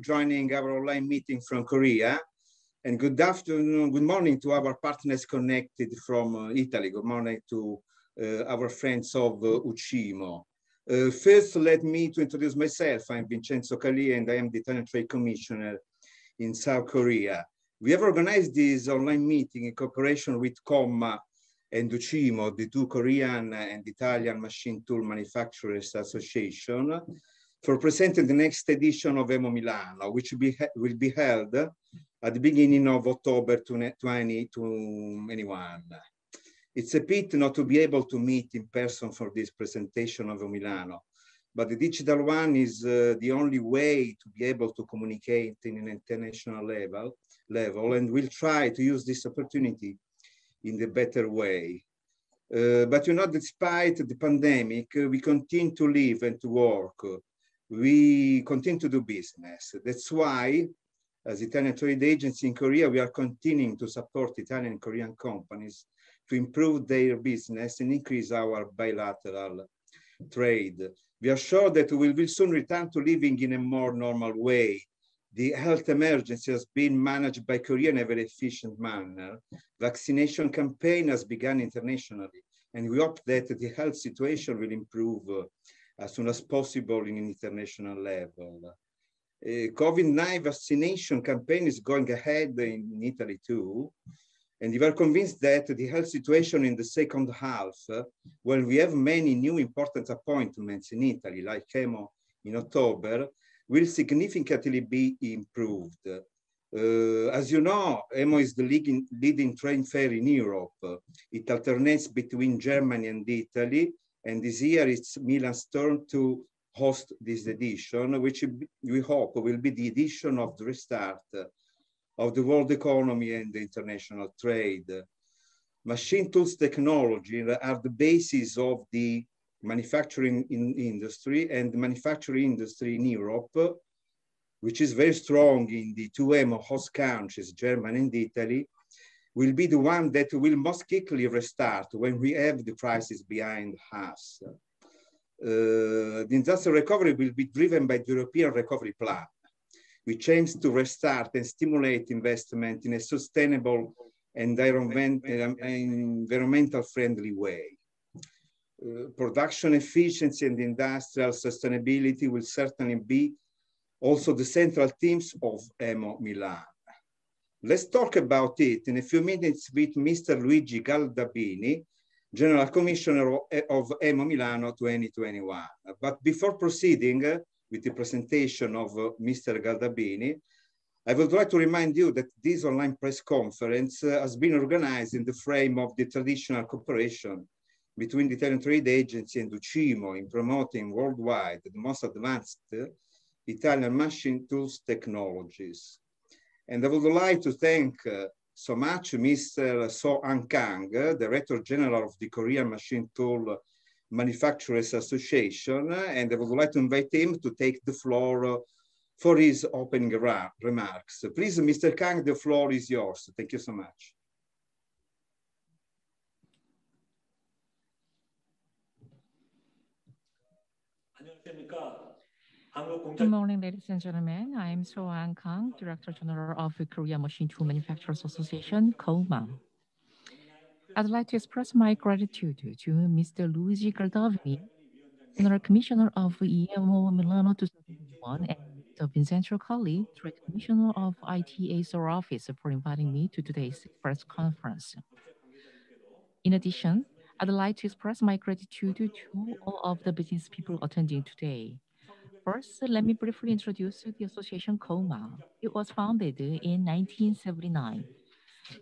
joining our online meeting from Korea. And good afternoon, good morning to our partners connected from Italy. Good morning to our friends of Uchimo. First, let me to introduce myself. I'm Vincenzo Calí, and I am the Italian Trade Commissioner in South Korea. We have organized this online meeting in cooperation with KOMMA and Uchimo, the two Korean and Italian machine tool manufacturers association, for presenting the next edition of EMO Milano, which will be held at the beginning of October 2021. It's a pity not to be able to meet in person for this presentation of Milano, but the digital one is the only way to be able to communicate in an international level, and we'll try to use this opportunity in the better way. But you know, despite the pandemic, we continue to live and to work. We continue to do business. That's why, as Italian trade agency in Korea, we are continuing to support Italian and Korean companies to improve their business and increase our bilateral trade. We are sure that we will soon return to living in a more normal way. The health emergency has been managed by Korea in a very efficient manner. Vaccination campaign has begun internationally, and we hope that the health situation will improve as soon as possible in an international level. COVID-19 vaccination campaign is going ahead in Italy too. And we are convinced that the health situation in the second half, when we have many new important appointments in Italy, like EMO in October, will significantly be improved. As you know, EMO is the leading trade fair in Europe. It alternates between Germany and Italy, and this year it's Milan's turn to host this edition, which we hope will be the edition of the restart of the world economy and the international trade. Machine tools technology are the basis of the manufacturing industry, and the manufacturing industry in Europe, which is very strong in the two EMO host countries, Germany and Italy, will be the one that will most quickly restart when we have the crisis behind us. The industrial recovery will be driven by the European Recovery Plan, which aims to restart and stimulate investment in a sustainable and environmental friendly way. Production efficiency and industrial sustainability will certainly be also the central themes of EMO Milan. Let's talk about it in a few minutes with Mr. Luigi Galdabini, General Commissioner of EMO Milano 2021. But before proceeding with the presentation of Mr. Galdabini, I would like to remind you that this online press conference has been organized in the frame of the traditional cooperation between the Italian Trade Agency and Uchimo in promoting worldwide the most advanced Italian machine tools technologies. And I would like to thank so much Mr. So-Ahn Kang, Director General of the Korean Machine Tool Manufacturers Association, and I would like to invite him to take the floor for his opening remarks. Please, Mr. Kang, the floor is yours. Thank you so much. Good morning, ladies and gentlemen. I am So-Ahn Kang, Director General of the Korea Machine Tool Manufacturers Association, KOMMA. I'd like to express my gratitude to Mr. Luigi Galdabini, General Commissioner of EMO Milano 2021, and Mr. Vincenzo Calí, Trade Commissioner of ITA Seoul office, for inviting me to today's press conference. In addition, I'd like to express my gratitude to all of the business people attending today. First, let me briefly introduce the association KOMMA. It was founded in 1979.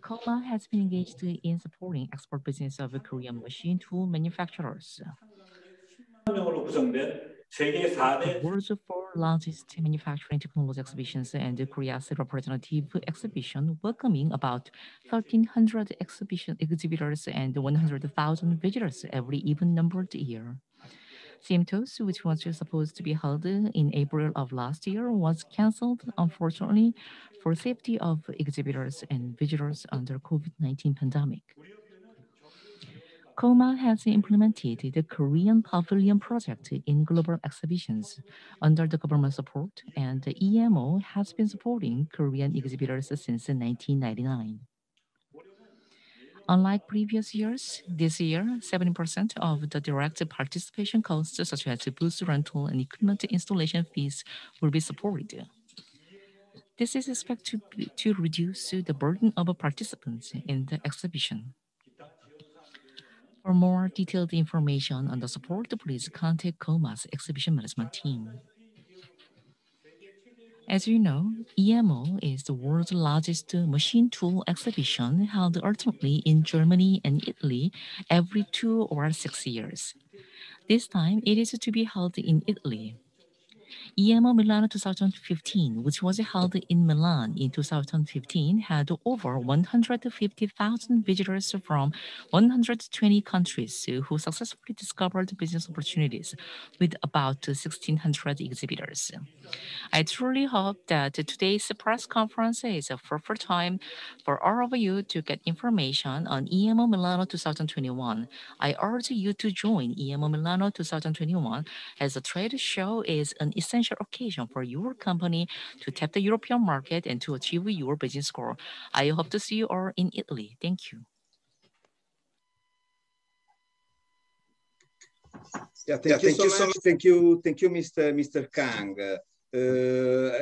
KOMMA has been engaged in supporting export business of Korean machine tool manufacturers. The world's four largest manufacturing technology exhibitions and Korea's representative exhibition, welcoming about 1,300 exhibitors and 100,000 visitors every even-numbered year. CMTOS, which was supposed to be held in April of last year, was cancelled, unfortunately, for safety of exhibitors and visitors under COVID-19 pandemic. KOMMA has implemented the Korean Pavilion project in global exhibitions under the government support, and the EMO has been supporting Korean exhibitors since 1999. Unlike previous years, this year, 70% of the direct participation costs, such as booth rental and equipment installation fees, will be supported. This is expected to reduce the burden of participants in the exhibition. For more detailed information on the support, please contact KOMMA's exhibition management team. As you know, EMO is the world's largest machine tool exhibition held ultimately in Germany and Italy every 2 or 6 years. This time, it is to be held in Italy. EMO Milano 2015, which was held in Milan in 2015, had over 150,000 visitors from 120 countries who successfully discovered business opportunities with about 1,600 exhibitors. I truly hope that today's press conference is a proper time for all of you to get information on EMO Milano 2021. I urge you to join EMO Milano 2021 as the trade show is an essential occasion for your company to tap the European market and to achieve your business goal. I hope to see you all in Italy. Thank you. Yeah, thank you so much. Thank you, Mr. Kang. I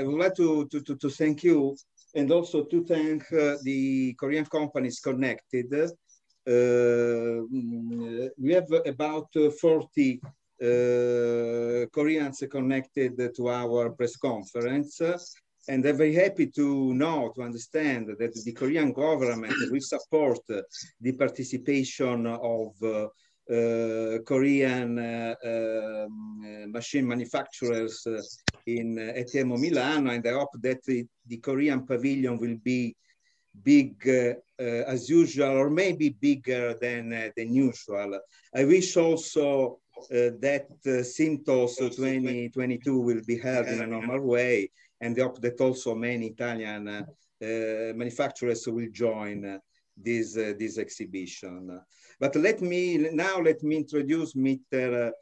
would like to thank you and also to thank the Korean companies connected. We have about 40 Koreans connected to our press conference. And I'm very happy to understand that the Korean government will support the participation of Korean machine manufacturers at EMO Milano, and I hope that the Korean pavilion will be big as usual, or maybe bigger than usual. I wish also that Sintos 2022 will be held in a normal way, and I hope that also many Italian manufacturers will join this exhibition. But let me introduce Mr.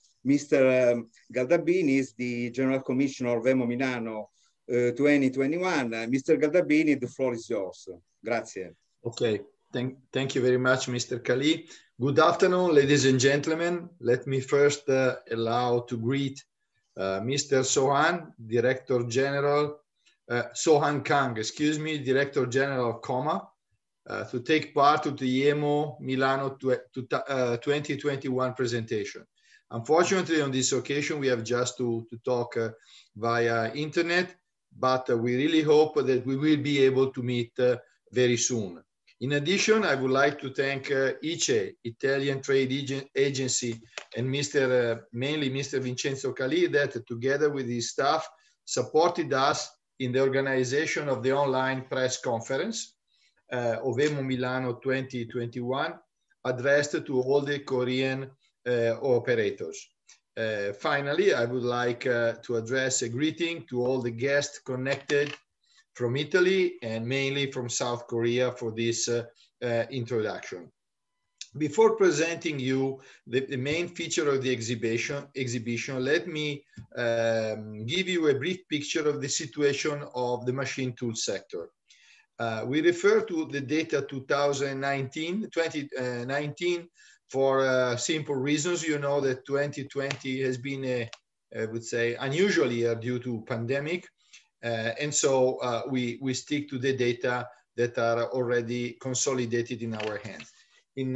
Galdabini, is the General Commissioner of EMO Milano 2021. Mr. Galdabini, the floor is yours. Grazie. Okay, thank you very much, Mr. Calí. Good afternoon, ladies and gentlemen. Let me first allow to greet Mr. So-Ahn, Director General, So-Ahn Kang, excuse me, Director General of KOMMA, to take part of the EMO Milano 2021 presentation. Unfortunately, on this occasion, we have just to talk via internet, but we really hope that we will be able to meet very soon. In addition, I would like to thank ICE, Italian Trade Agency, and mainly Mr. Vincenzo Calí, that together with his staff supported us in the organization of the online press conference of EMO Milano 2021, addressed to all the Korean operators. Finally, I would like to address a greeting to all the guests connected from Italy and mainly from South Korea for this introduction. Before presenting you the main feature of the exhibition, let me give you a brief picture of the situation of the machine tool sector. We refer to the data 2019 for simple reasons. You know that 2020 has been I would say, unusual year due to pandemic. And so we stick to the data that are already consolidated in our hands. In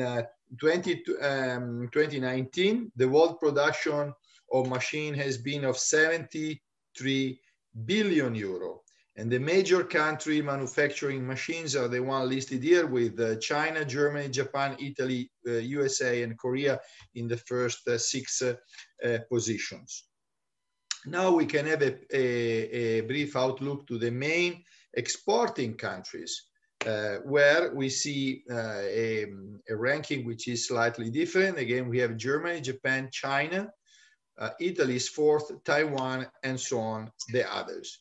2019, the world production of machine has been of 73 billion euro. And the major country manufacturing machines are the one listed here, with China, Germany, Japan, Italy, USA, and Korea in the first 6 positions. Now we can have a brief outlook to the main exporting countries, where we see a ranking which is slightly different. Again, we have Germany, Japan, China, Italy is 4th, Taiwan, and so on, the others.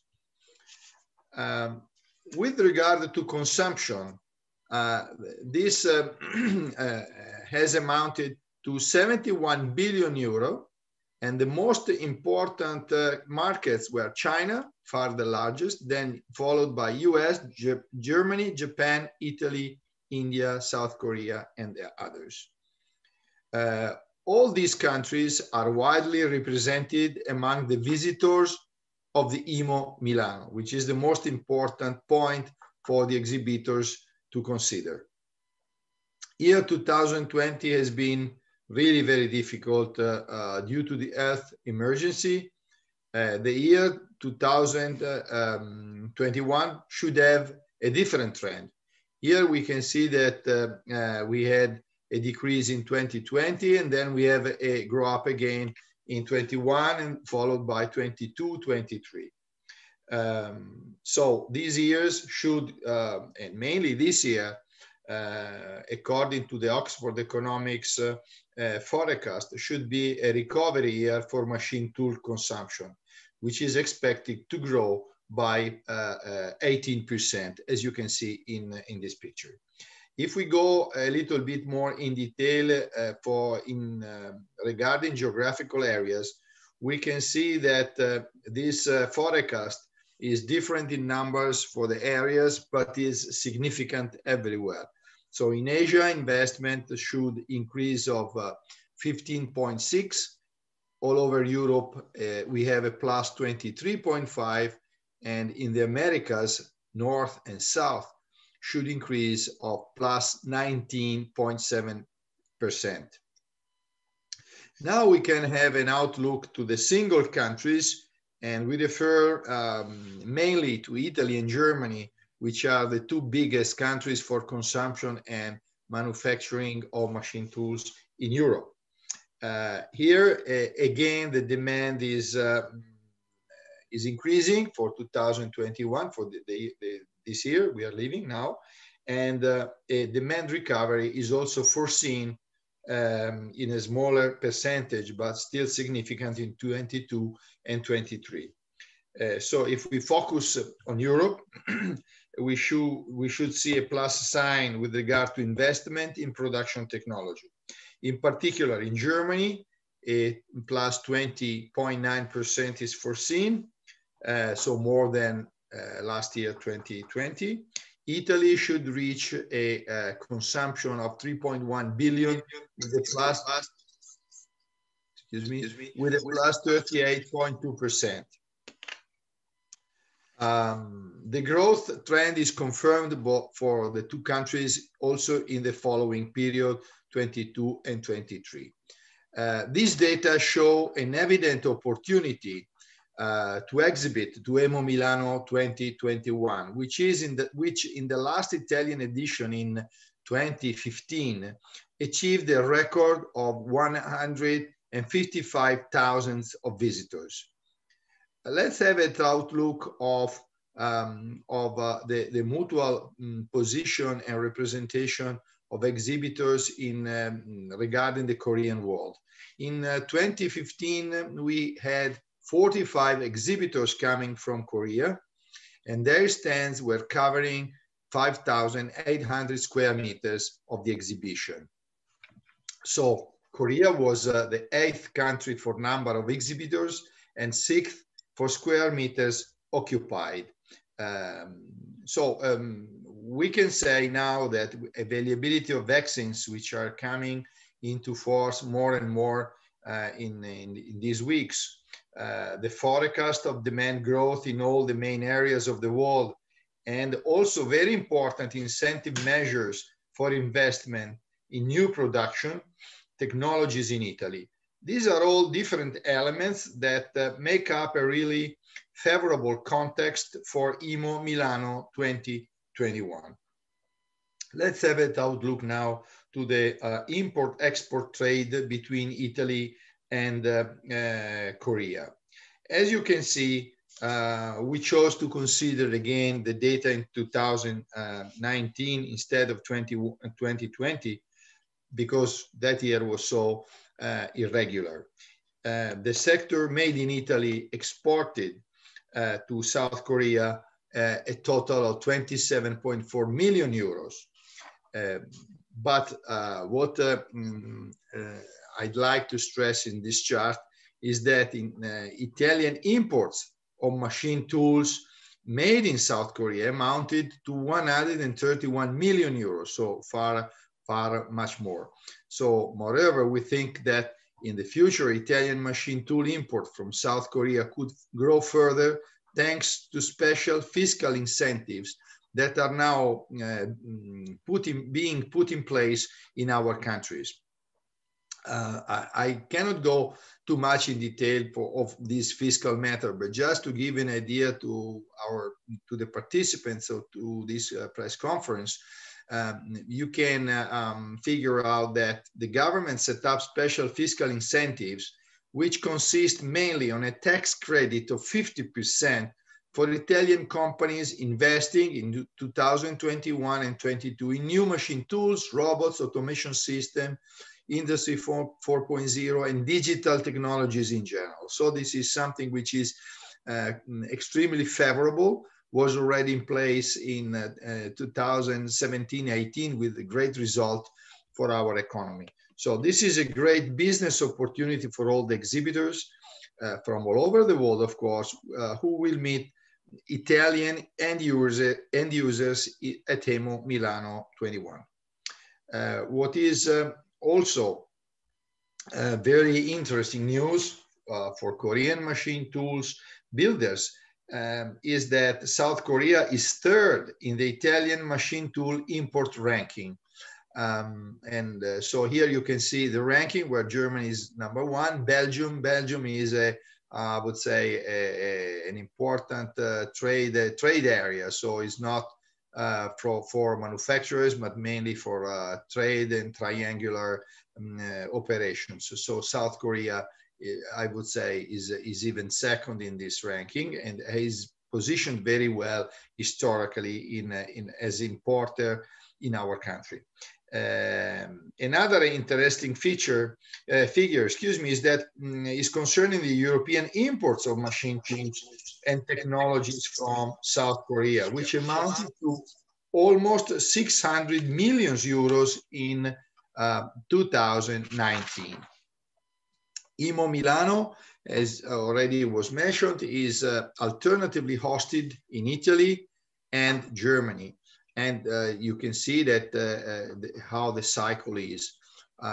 With regard to consumption, this has amounted to 71 billion euro. And the most important markets were China, far the largest, then followed by US, Germany, Japan, Italy, India, South Korea, and the others. All these countries are widely represented among the visitors of the EMO Milano, which is the most important point for the exhibitors to consider. Year 2020 has been really very difficult due to the health emergency. The year 2021 should have a different trend. Here we can see that we had a decrease in 2020, and then we have a grow up again in 21 and followed by 22, 23. So these years should, and mainly this year, according to the Oxford Economics forecast, should be a recovery year for machine tool consumption, which is expected to grow by 18%, as you can see in this picture. If we go a little bit more in detail regarding geographical areas, we can see that this forecast is different in numbers for the areas, but is significant everywhere. So in Asia, investment should increase of 15.6. All over Europe, we have a plus 23.5. And in the Americas, North and South, should increase of plus 19.7%. Now we can have an outlook to the single countries, and we refer mainly to Italy and Germany, which are the two biggest countries for consumption and manufacturing of machine tools in Europe. Here, again, the demand is increasing for 2021, for this year we are living now, and a demand recovery is also foreseen in a smaller percentage, but still significant in 22 and 23. So if we focus on Europe, we should see a plus sign with regard to investment in production technology. In particular, in Germany, a plus 20.9% is foreseen, so more than last year, 2020. Italy should reach a consumption of 3.1 billion with a plus, with a plus 38.2%. The growth trend is confirmed for the two countries also in the following period, 22 and 23. These data show an evident opportunity to exhibit to EMO Milano 2021, which in the last Italian edition in 2015 achieved a record of 155,000 of visitors. Let's have an outlook of the mutual position and representation of exhibitors regarding the Korean world. In 2015, we had 45 exhibitors coming from Korea, and their stands were covering 5,800 square meters of the exhibition. So Korea was the 8th country for number of exhibitors and 6th for square meters occupied. We can say now that availability of vaccines, which are coming into force more and more in these weeks, the forecast of demand growth in all the main areas of the world, and also very important incentive measures for investment in new production technologies in Italy. These are all different elements that make up a really favorable context for EMO Milano 2021. Let's have an outlook now to the import-export trade between Italy and Korea. As you can see, we chose to consider again the data in 2019 instead of 2020 because that year was so irregular. The sector made in Italy exported to South Korea a total of 27.4 million euros. But what I'd like to stress in this chart is that in Italian imports of machine tools made in South Korea amounted to 131 million euros, so far much more. So moreover, we think that in the future, Italian machine tool import from South Korea could grow further thanks to special fiscal incentives that are now being put in place in our countries. I cannot go too much in detail of this fiscal matter, but just to give an idea to the participants of to this press conference, you can figure out that the government set up special fiscal incentives, which consist mainly on a tax credit of 50% for Italian companies investing in 2021 and 22 in new machine tools, robots, automation system, Industry 4.0, and digital technologies in general. So this is something which is extremely favorable, was already in place in 2017-18 with a great result for our economy. So this is a great business opportunity for all the exhibitors from all over the world, of course, who will meet Italian end users at EMO Milano 21. What is also very interesting news for Korean machine tools builders is that South Korea is third in the Italian machine tool import ranking. So here you can see the ranking where Germany is #1. Belgium is I would say an important trade area. So it's not for manufacturers, but mainly for trade and triangular operations. So South Korea, I would say, is even second in this ranking and is positioned very well historically as importer in our country. Another interesting figure, is that is concerning the European imports of machine tools and technologies from South Korea, which amounted to almost 600 million euros in 2019. EMO Milano, as already was mentioned, is alternatively hosted in Italy and Germany. And you can see that how the cycle is.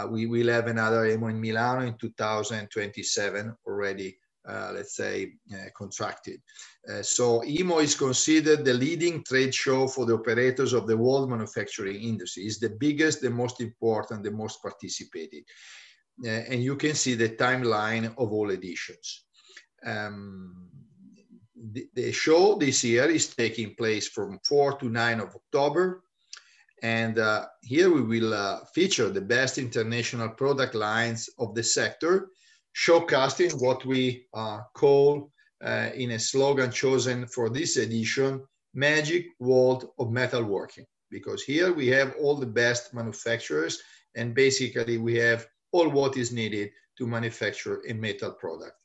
We will have another EMO in Milano in 2027 already, let's say, contracted. So EMO is considered the leading trade show for the operators of the world manufacturing industry. It's the biggest, the most important, the most participated. And you can see the timeline of all editions. The show this year is taking place from 4 to 9 of October. And here we will feature the best international product lines of the sector, showcasing what we call in a slogan chosen for this edition, Magic World of Metalworking. Because here we have all the best manufacturers and basically we have all what is needed to manufacture a metal product.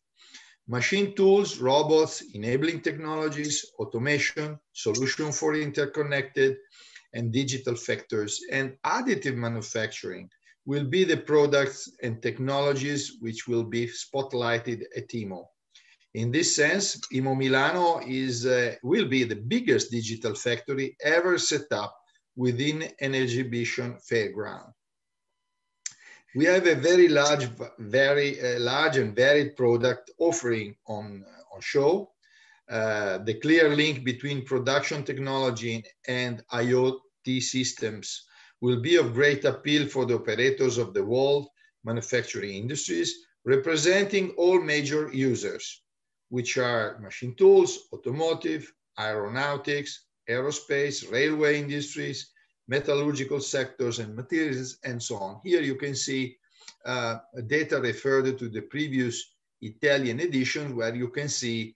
Machine tools, robots, enabling technologies, automation, solution for interconnected and digital factors, and additive manufacturing will be the products and technologies which will be spotlighted at EMO. In this sense, EMO Milano will be the biggest digital factory ever set up within an exhibition fairground. We have a very large and varied product offering on show. The clear link between production technology and IoT systems will be of great appeal for the operators of the world manufacturing industries, representing all major users, which are machine tools, automotive, aeronautics, aerospace, railway industries, metallurgical sectors and materials, and so on. Here you can see data referred to the previous Italian edition, where you can see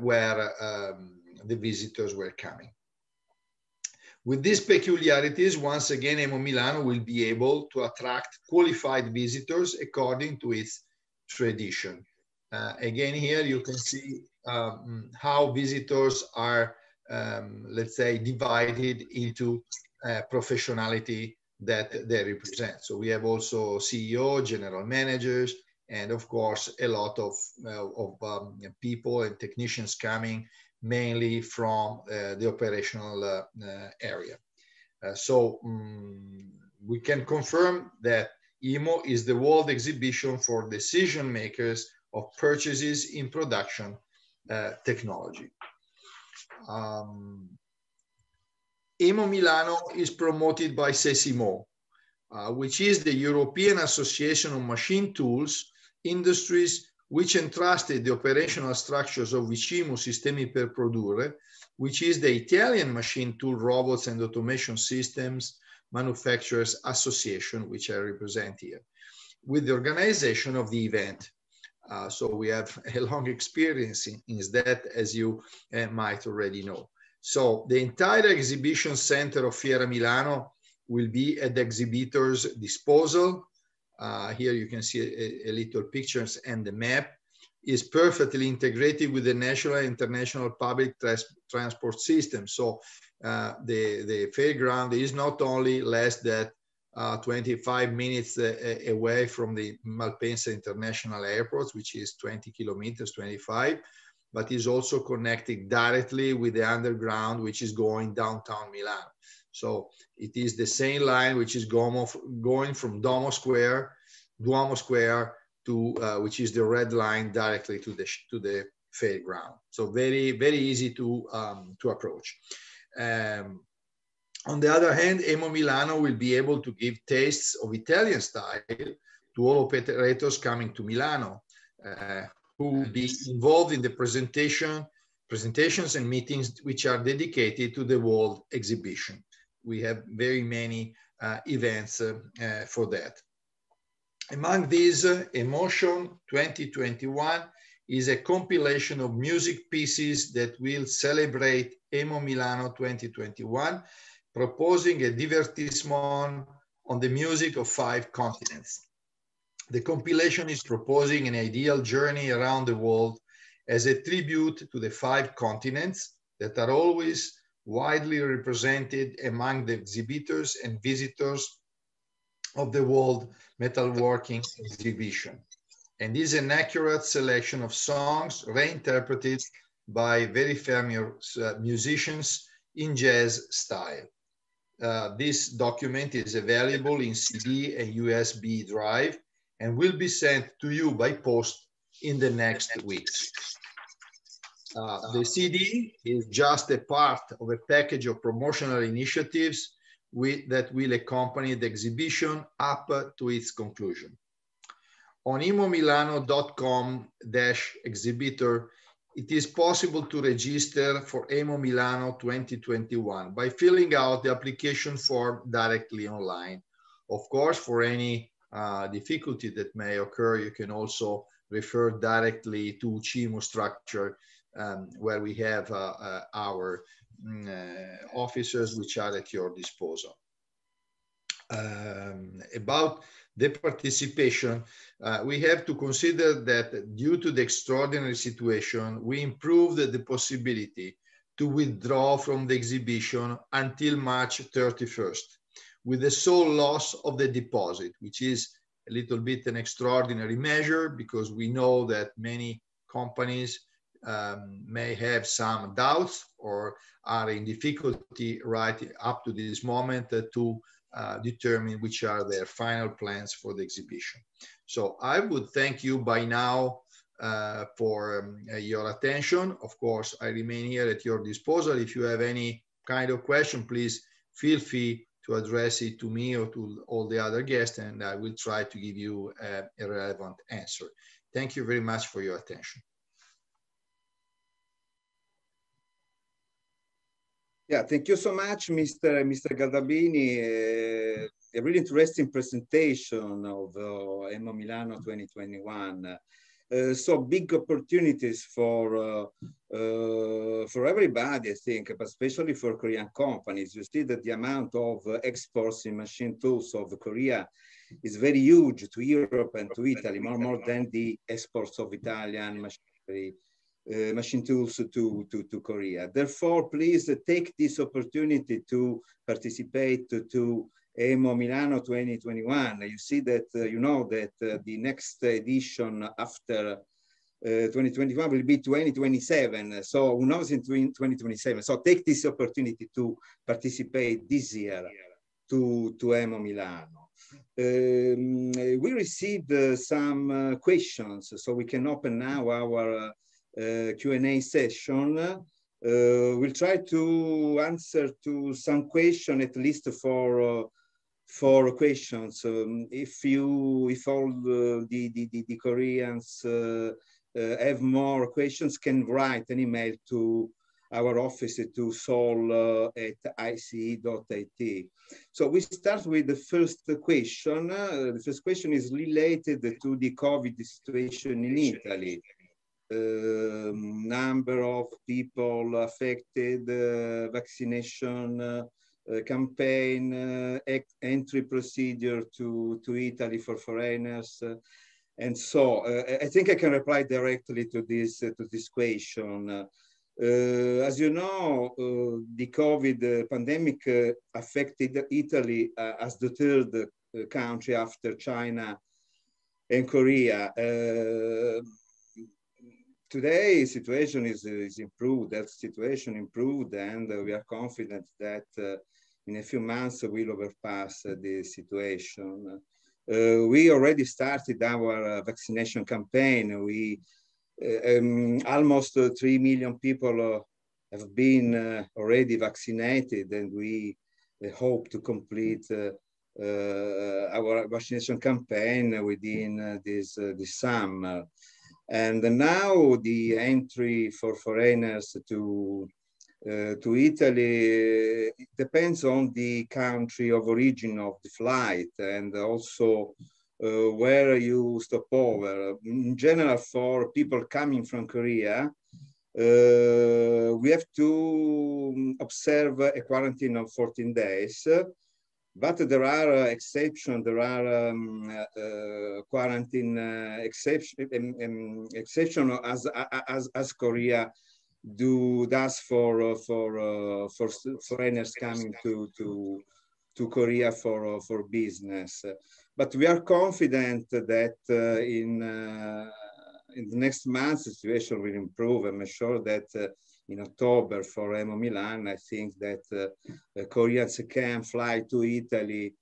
where the visitors were coming. With these peculiarities, once again, EMO Milano will be able to attract qualified visitors according to its tradition. Again, here you can see how visitors are, let's say, divided into professionality that they represent. So we have also CEO, general managers, and of course, a lot of people and technicians coming mainly from the operational area. We can confirm that EMO is the world exhibition for decision makers of purchases in production technology. EMO Milano is promoted by SESIMO, which is the European Association of Machine Tools Industries, which entrusted the operational structures of VICIMO Sistemi per Produrre, which is the Italian machine tool robots and automation systems manufacturers association, which I represent here, with the organization of the event. So we have a long experience in that, as you might already know. So the entire exhibition center of Fiera Milano will be at the exhibitor's disposal. Here you can see a little pictures, and the map is perfectly integrated with the national and international public transport system. So the fairground is not only less than 25 minutes away from the Malpensa International Airport, which is 20 kilometers, 25, but is also connected directly with the underground, which is going downtown Milan. So it is the same line which is going from Duomo Square to which is the red line directly to the fairground. So very, very easy to approach. On the other hand, EMO Milano will be able to give tastes of Italian style to all operators coming to Milano, who will be involved in the presentations and meetings which are dedicated to the World Exhibition. We have very many events for that. Among these, Emotion 2021 is a compilation of music pieces that will celebrate EMO Milano 2021, proposing a divertissement on the music of 5 continents. The compilation is proposing an ideal journey around the world as a tribute to the 5 continents that are always widely represented among the exhibitors and visitors of the World Metalworking Exhibition, and is an accurate selection of songs reinterpreted by very famous musicians in jazz style. This document is available in CD and USB drive and will be sent to you by post in the next weeks. The CD is just a part of a package of promotional initiatives that will accompany the exhibition up to its conclusion. On emomilano.com/exhibitor, it is possible to register for EMO Milano 2021 by filling out the application form directly online. Of course, for any difficulty that may occur, you can also refer directly to CIMO structure, where we have our officers which are at your disposal. About the participation, we have to consider that due to the extraordinary situation, we improved the possibility to withdraw from the exhibition until March 31st, with the sole loss of the deposit, which is a little bit an extraordinary measure because we know that many companies may have some doubts or are in difficulty right up to this moment to determine which are their final plans for the exhibition. So I would thank you by now for your attention. Of course, I remain here at your disposal. If you have any kind of question, please feel free to address it to me or to all the other guests, and I will try to give you a relevant answer. Thank you very much for your attention. Yeah, thank you so much, Mr. Galdabini. A really interesting presentation of EMO Milano 2021. So big opportunities for everybody, I think, but especially for Korean companies. You see that the amount of exports in machine tools of Korea is very huge to Europe and to Italy, more than the exports of Italian machinery. Machine tools to Korea. Therefore, please take this opportunity to participate to EMO Milano 2021. You see that, you know that the next edition after 2021 will be 2027. So who knows in 2027. So take this opportunity to participate this year to EMO Milano. We received some questions, so we can open now our Q&A session. We'll try to answer to some questions, at least for questions. If all the Koreans have more questions, can write an email to our office to soul@ice.it. So we start with the first question. The first question is related to the COVID situation in Italy. Number of people affected, vaccination campaign, entry procedure to Italy for foreigners. And so I think I can reply directly to this question. As you know, the COVID pandemic affected Italy as the third country after China and Korea. Today, situation is improved, that situation improved, and we are confident that in a few months we'll overpass the situation. We already started our vaccination campaign. We almost 3 million people have been already vaccinated, and we hope to complete our vaccination campaign within this summer. And now the entry for foreigners to Italy depends on the country of origin of the flight, and also where you stop over. In general, for people coming from Korea, we have to observe a quarantine of 14 days. But there are exceptions. There are quarantine exception as Korea does for foreigners coming to Korea for business. But we are confident that in the next month the situation will improve. I'm sure that in October for EMO Milan, I think that Koreans can fly to Italy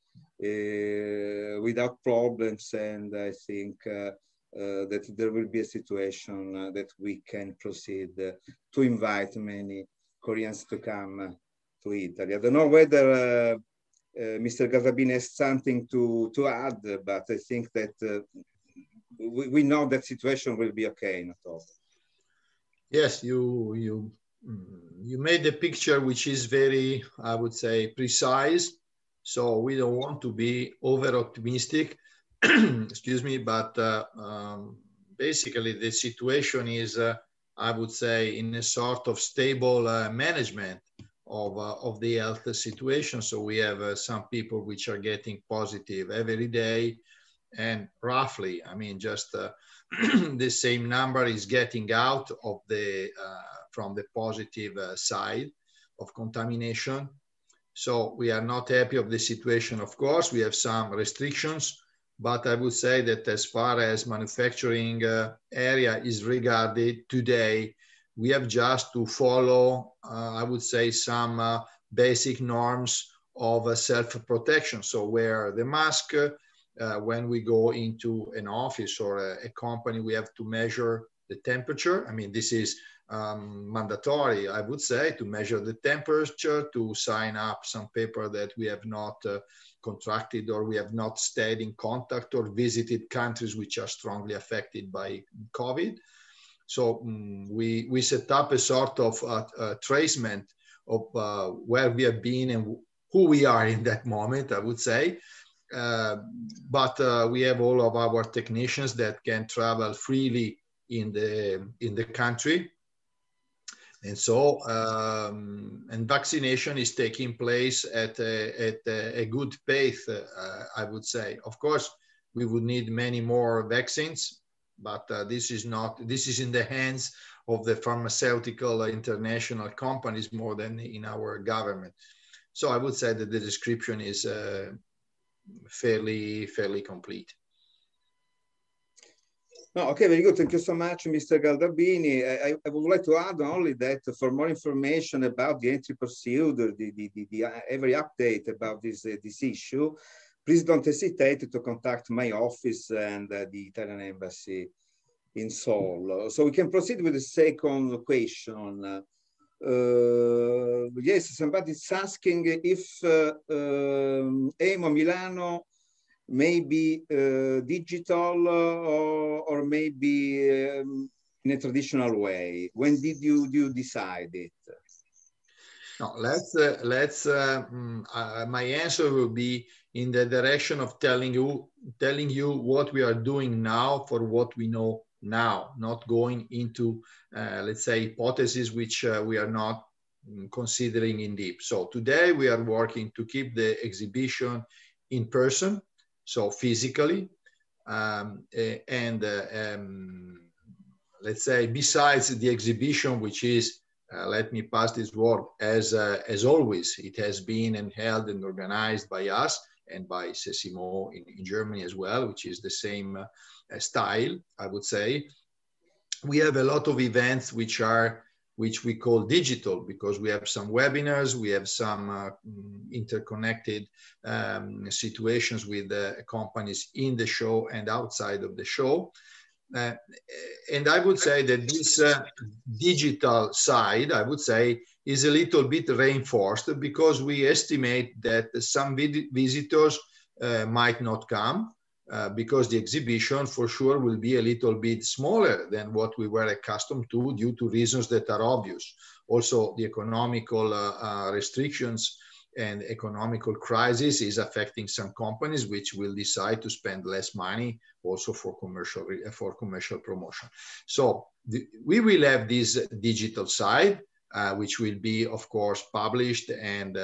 without problems, and I think that there will be a situation that we can proceed to invite many Koreans to come to Italy. I don't know whether Mr. Galdabini has something to add, but I think that we know that situation will be okay in October. Yes, you made the picture, which is very, I would say, precise. So we don't want to be over optimistic, excuse me, but basically the situation is, I would say, in a sort of stable management of the health situation. So we have some people which are getting positive every day, and roughly, I mean, just the same number is getting out of the from the positive side of contamination. So we are not happy of the situation. Of course, we have some restrictions, but I would say that as far as manufacturing area is regarded today, we have just to follow, I would say, some basic norms of self-protection. So wear the mask. When we go into an office or a company, we have to measure the temperature. I mean, this is mandatory, I would say, to measure the temperature, to sign up some paper that we have not contracted or we have not stayed in contact or visited countries which are strongly affected by COVID. So we set up a sort of tracement of where we have been and who we are in that moment, I would say. But we have all of our technicians that can travel freely in the country. And so, and vaccination is taking place at a good pace, I would say. Of course, we would need many more vaccines, but this is in the hands of the pharmaceutical international companies more than in our government. So I would say that the description is fairly complete. No, okay, very good. Thank you so much, Mr. Galdabini. I would like to add only that for more information about the entry procedure, every update about this issue, please don't hesitate to contact my office and the Italian Embassy in Seoul. So we can proceed with the second question. Yes, somebody's asking if EMO Milano maybe digital or maybe in a traditional way. When did you decide it? No, my answer will be in the direction of telling you what we are doing now for what we know now, not going into, let's say, hypotheses which we are not considering in deep. So today we are working to keep the exhibition in person, so physically, let's say, besides the exhibition, which is, let me pass this word, as always, it has been and held and organized by us and by Sesimo in Germany as well, which is the same style, I would say. We have a lot of events which we call digital, because we have some webinars, we have some interconnected situations with companies in the show and outside of the show. And I would say that this digital side, I would say, is a little bit reinforced, because we estimate that some visitors might not come, because the exhibition for sure will be a little bit smaller than what we were accustomed to, due to reasons that are obvious. Also, the economical restrictions and economical crisis is affecting some companies, which will decide to spend less money also for commercial promotion. So we will have this digital side, which will be, of course, published and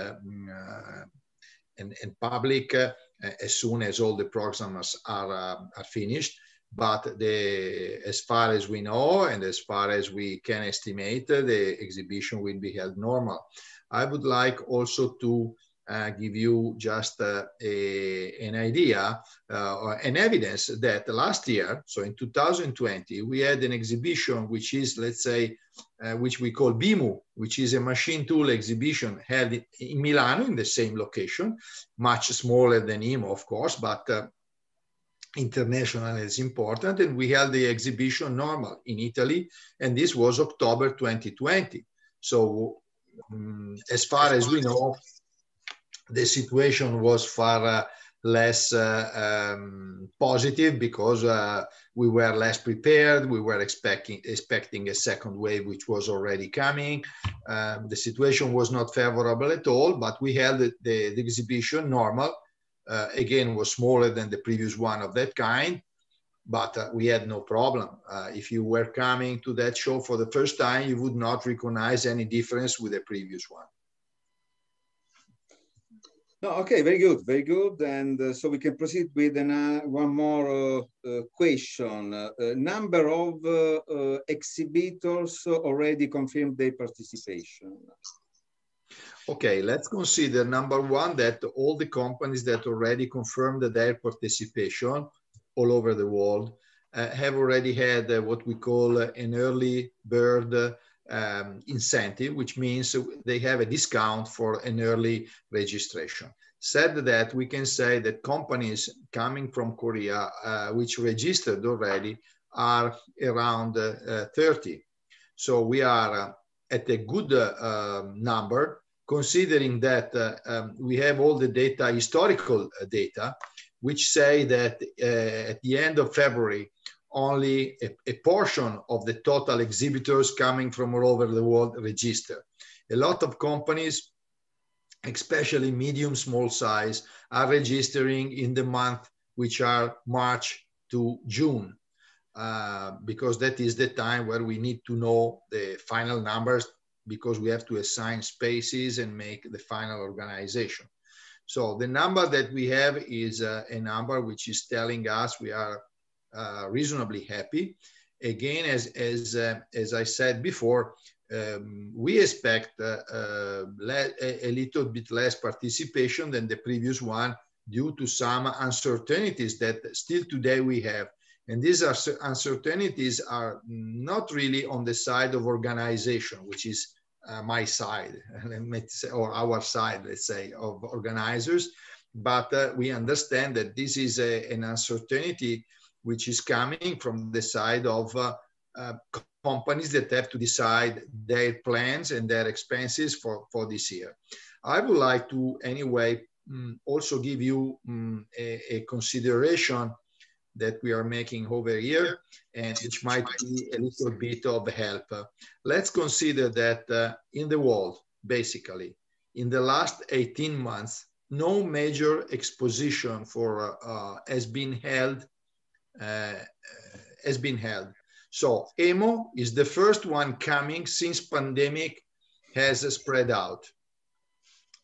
public as soon as all the programs are finished. But as far as we know and as far as we can estimate, the exhibition will be held normal. I would like also to give you just an idea, an evidence that last year, so in 2020, we had an exhibition which is, let's say, which we call BIMU, which is a machine tool exhibition held in Milano, in the same location, much smaller than EMO, of course, but international is important. And we held the exhibition normal in Italy, and this was October 2020. So as far as we know, the situation was far less positive, because we were less prepared. We were expecting a second wave, which was already coming. The situation was not favorable at all, but we held the exhibition normal. Again, was smaller than the previous one of that kind, but we had no problem. If you were coming to that show for the first time, you would not recognize any difference with the previous one. No, okay, very good, very good. And so we can proceed with one more question. Number of exhibitors already confirmed their participation. Okay, let's consider number one, that all the companies that already confirmed their participation all over the world have already had what we call an early bird incentive, which means they have a discount for an early registration. Said that, we can say that companies coming from Korea, which registered already, are around 30. So we are at a good number, considering that we have all the data, historical data, which say that at the end of February, only a portion of the total exhibitors coming from all over the world register. A lot of companies, especially medium, small size, are registering in the month which are March to June, because that is the time where we need to know the final numbers, because we have to assign spaces and make the final organization. So the number that we have is a number which is telling us we are reasonably happy. Again, as I said before, we expect a little bit less participation than the previous one due to some uncertainties that still today we have. And these uncertainties are not really on the side of organization, which is my side, or our side, let's say, of organizers. But we understand that this is an uncertainty which is coming from the side of companies that have to decide their plans and their expenses for this year. I would like to, anyway, also give you a consideration that we are making over here, and which might be a little bit of help. Let's consider that in the world, basically, in the last 18 months, no major exposition for has been held. So EMO is the first one coming since pandemic has spread out.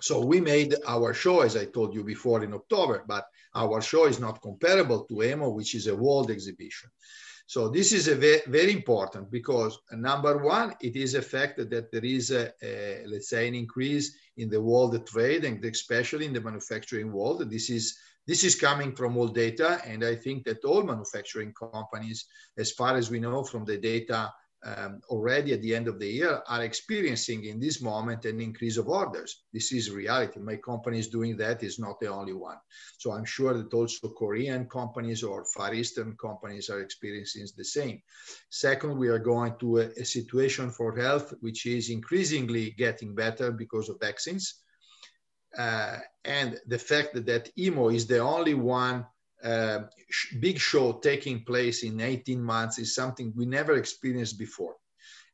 So we made our show, as I told you before, in October, but our show is not comparable to EMO, which is a world exhibition. So this is a very important, because number one, it is a fact that there is let's say, an increase in the world trade, and especially in the manufacturing world. This is coming from all data, and I think that all manufacturing companies, as far as we know from the data already at the end of the year, are experiencing in this moment an increase of orders. This is reality. My company is doing that, is not the only one. So I'm sure that also Korean companies or Far Eastern companies are experiencing the same. Second, we are going to a situation for health, which is increasingly getting better because of vaccines. And the fact that EMO is the only one big show taking place in 18 months is something we never experienced before.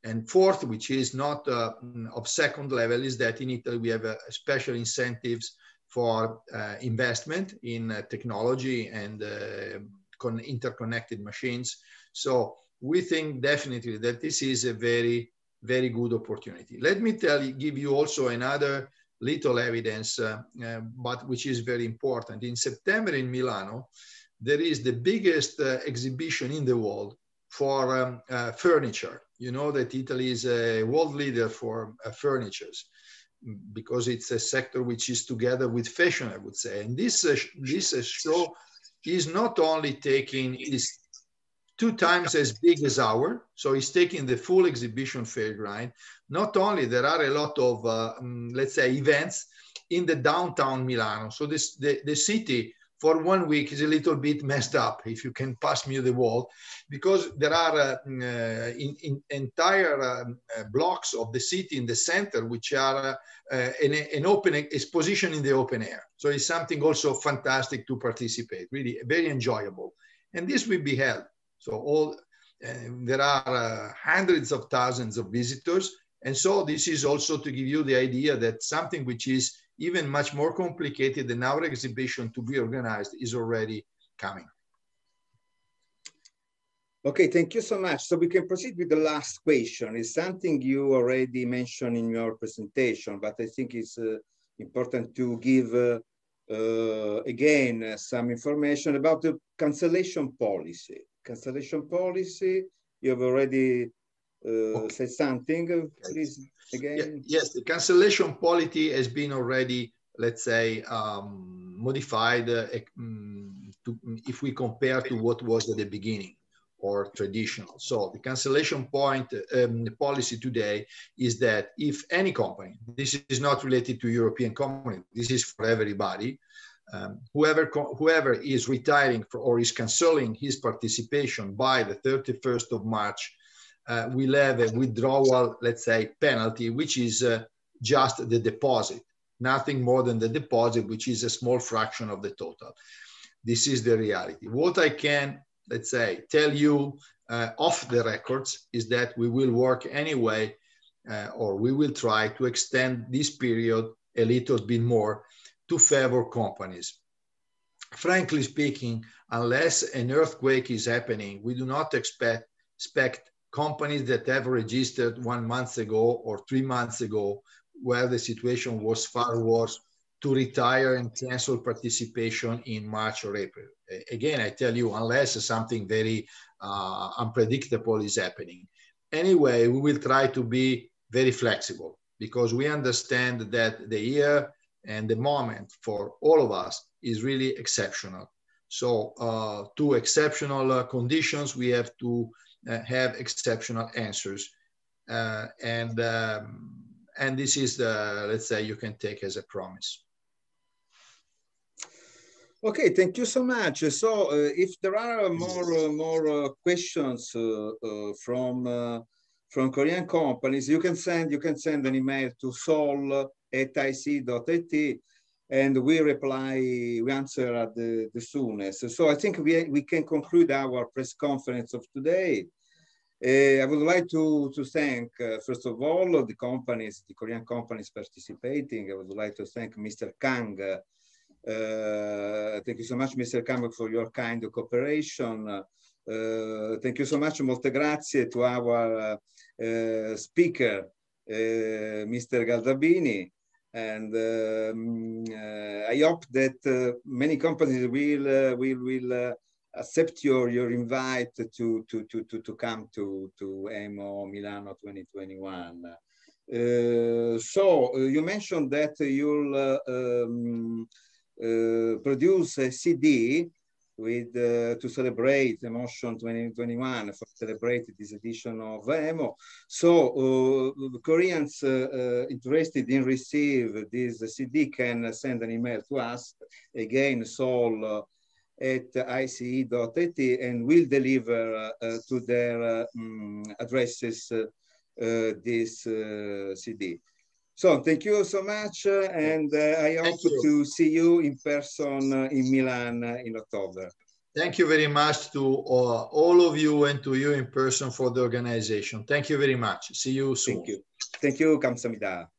And fourth, which is not of second level, is that in Italy we have special incentives for investment in technology and interconnected machines. So we think definitely that this is a very, very good opportunity. Let me give you also another little evidence, but which is very important. In September in Milano, there is the biggest exhibition in the world for furniture. You know that Italy is a world leader for furnitures, because it's a sector which is together with fashion, I would say. And this show is not only taking, is 2 times as big as ours, so it's taking the full exhibition fairground. Not only, there are a lot of, let's say, events in the downtown Milano. So the city for 1 week is a little bit messed up, if you can pass me the wall, because there are entire blocks of the city in the center, which are an open exposition in the open air. So it's something also fantastic to participate, really very enjoyable. And this will be held. So there are hundreds of thousands of visitors. And so this is also to give you the idea that something which is even much more complicated than our exhibition to be organized is already coming. Okay, thank you so much. So we can proceed with the last question. It's something you already mentioned in your presentation, but I think it's important to give again some information about the cancellation policy. Cancellation policy, you have already said something, please, again. Yes, the cancellation policy has been already, let's say, modified if we compare to what was at the beginning or traditional. So the cancellation policy today is that if any company, this is not related to European company, this is for everybody, whoever is retiring or is canceling his participation by the 31st of March will have a withdrawal, let's say, penalty, which is just the deposit, nothing more than the deposit, which is a small fraction of the total. This is the reality. What I can, let's say, tell you off the records is that we will work anyway, or we will try to extend this period a little bit more to favor companies. Frankly speaking, unless an earthquake is happening, we do not expect companies that have registered 1 month ago or 3 months ago, where the situation was far worse, to retire and cancel participation in March or April. Again, I tell you, unless something very unpredictable is happening. Anyway, we will try to be very flexible, because we understand that the year and the moment for all of us is really exceptional. So to exceptional conditions, we have to have exceptional answers. And this is the, let's say, you can take as a promise. Okay, thank you so much. So if there are more questions from Korean companies, you can send an email to soul@ic.it, and we answer at the soonest. So I think we can conclude our press conference of today. I would like to thank, first of all, the Korean companies participating. I would like to thank Mr. Kang. Thank you so much, Mr. Kang, for your kind cooperation. Thank you so much. Molte grazie to our speaker, Mr. Galdabini. And I hope that many companies will accept your invite to come to EMO Milano 2021. So you mentioned that you'll produce a CD with to celebrate Emotion 2021, for celebrate this edition of EMO. So Koreans interested in receive this CD can send an email to us, again, soul@ice.it, and we'll deliver to their addresses this CD. So thank you so much, and I hope to see you in person in Milan in October. Thank you very much to all of you, and to you in person for the organization. Thank you very much. See you soon. Thank you. Thank you. 감사합니다.